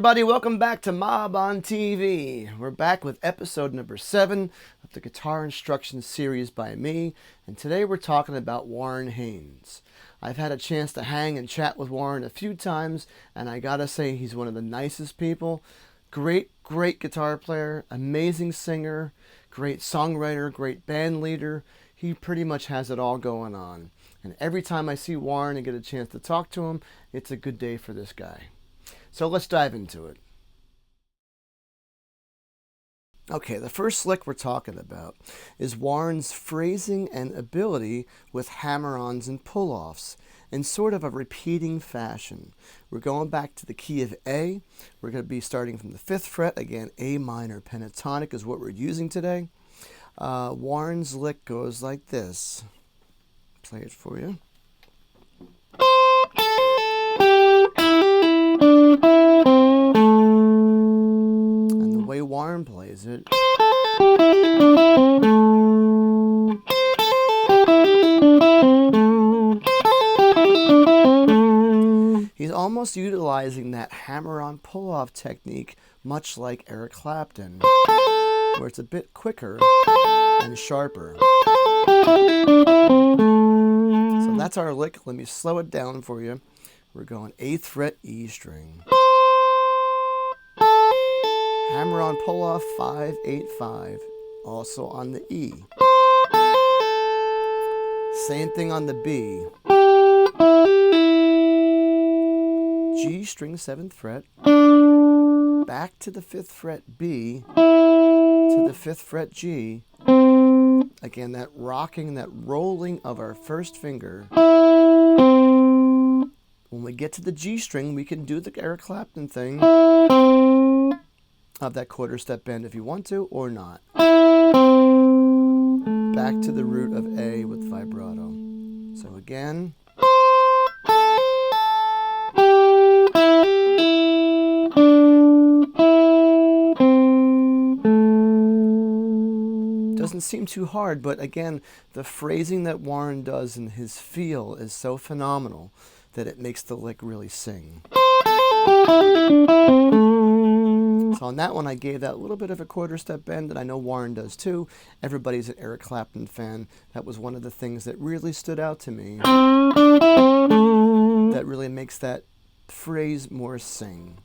everybody, welcome back to Mob on TV. We're back with episode number 7 of the Guitar Instruction series by me, and today we're talking about Warren Haynes. I've had a chance to hang and chat with Warren a few times, and I gotta say he's one of the nicest people. Great guitar player, amazing singer, great songwriter, great band leader. He pretty much has it all going on. And every time I see Warren and get a chance to talk to him, it's a good day for this guy. So let's dive into it. Okay, the first lick we're talking about is Warren's phrasing and ability with hammer-ons and pull-offs in sort of a repeating fashion. We're going back to the key of A. We're going to be starting from the 5th fret. Again, A minor pentatonic is what we're using today. Warren's lick goes like this. Play it for you. And the way Warren plays it, he's almost utilizing that hammer-on pull-off technique, much like Eric Clapton, where it's a bit quicker and sharper. So that's our lick. Let me slow it down for you. We're going 8th fret E string. Hammer on pull off 5, 8, 5. Also on the E. Same thing on the B. G string 7th fret. Back to the 5th fret B. To the 5th fret G. Again, that rocking, that rolling of our first finger. When we get to the G string, we can do the Eric Clapton thing of that quarter step bend if you want to, or not. Back to the root of A with vibrato. So again. Doesn't seem too hard, but again, the phrasing that Warren does and his feel is so phenomenal that it makes the lick really sing. So on that one, I gave that little bit of a quarter step bend, and I know Warren does too. Everybody's an Eric Clapton fan. That was one of the things that really stood out to me. That really makes that phrase more sing.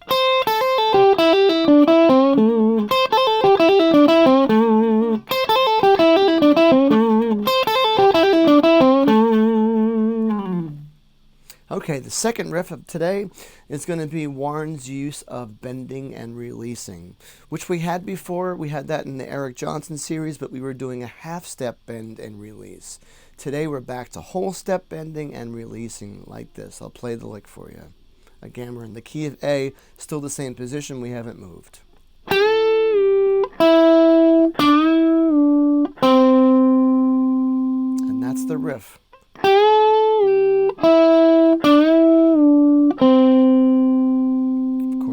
Okay, the second riff of today is going to be Warren's use of bending and releasing, which we had before. We had that in the Eric Johnson series, but we were doing a half-step bend and release. Today we're back to whole step bending and releasing like this. I'll play the lick for you. Again, we're in the key of A, still the same position, we haven't moved. And that's the riff.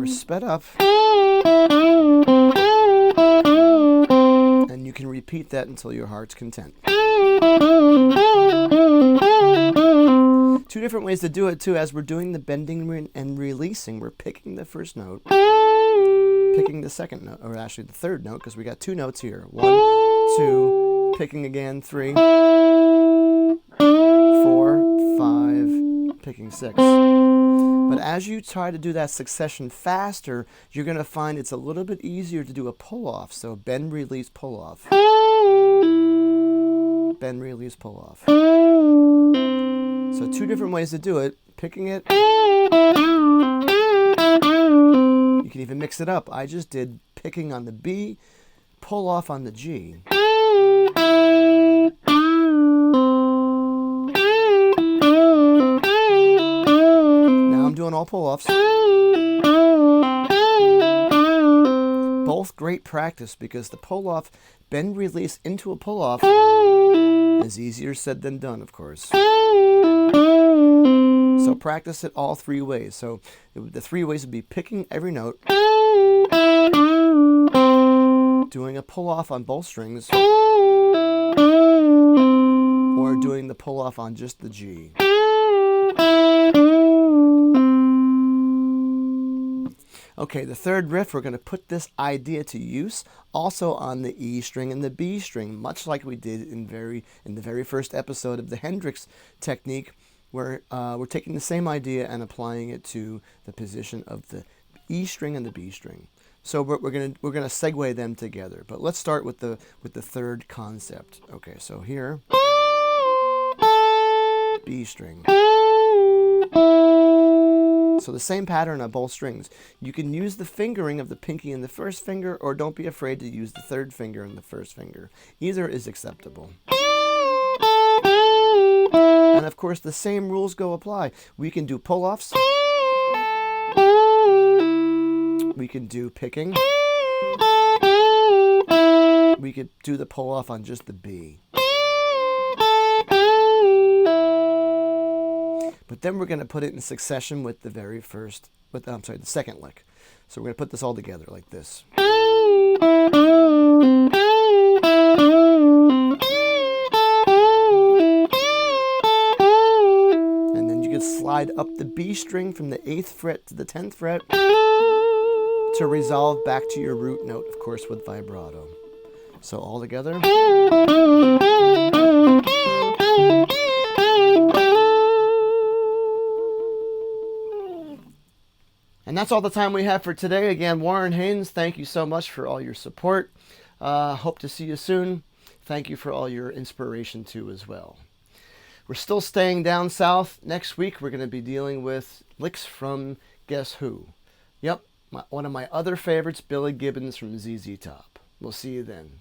Sped up, and you can repeat that until your heart's content. Two different ways to do it too. As we're doing the bending and releasing, we're picking the first note, picking the second note, or actually the third note, because we got 2 notes here. 1, 2, picking again, 3, 4, 5, picking 6. But as you try to do that succession faster, you're going to find it's a little bit easier to do a pull-off. So bend, release, pull-off. Bend, release, pull-off. So 2 different ways to do it. Picking it. You can even mix it up. I just did picking on the B, pull-off on the G. Doing all pull-offs. Both great practice because the pull-off, bend, release into a pull-off is easier said than done, of course. So practice it all 3 ways. So the 3 ways would be picking every note, doing a pull-off on both strings, or doing the pull-off on just the G. Okay, the third riff, we're going to put this idea to use also on the E string and the B string, much like we did in the very first episode of the Hendrix technique, where we're taking the same idea and applying it to the position of the E string and the B string. So we're gonna segue them together. But let's start with the third concept. Okay, so here, B string. So the same pattern on both strings. You can use the fingering of the pinky in the first finger, or don't be afraid to use the third finger in the first finger. Either is acceptable. And of course, the same rules apply. We can do pull-offs. We can do picking. We could do the pull-off on just the B. But then we're going to put it in succession with the the second lick. So we're going to put this all together like this. And then you can slide up the B string from the 8th fret to the 10th fret to resolve back to your root note, of course, with vibrato. So all together. And that's all the time we have for today. Again, Warren Haynes, thank you so much for all your support. Hope to see you soon. Thank you for all your inspiration too as well. We're still staying down south. Next week, we're going to be dealing with licks from Guess Who? Yep, one of my other favorites, Billy Gibbons from ZZ Top. We'll see you then.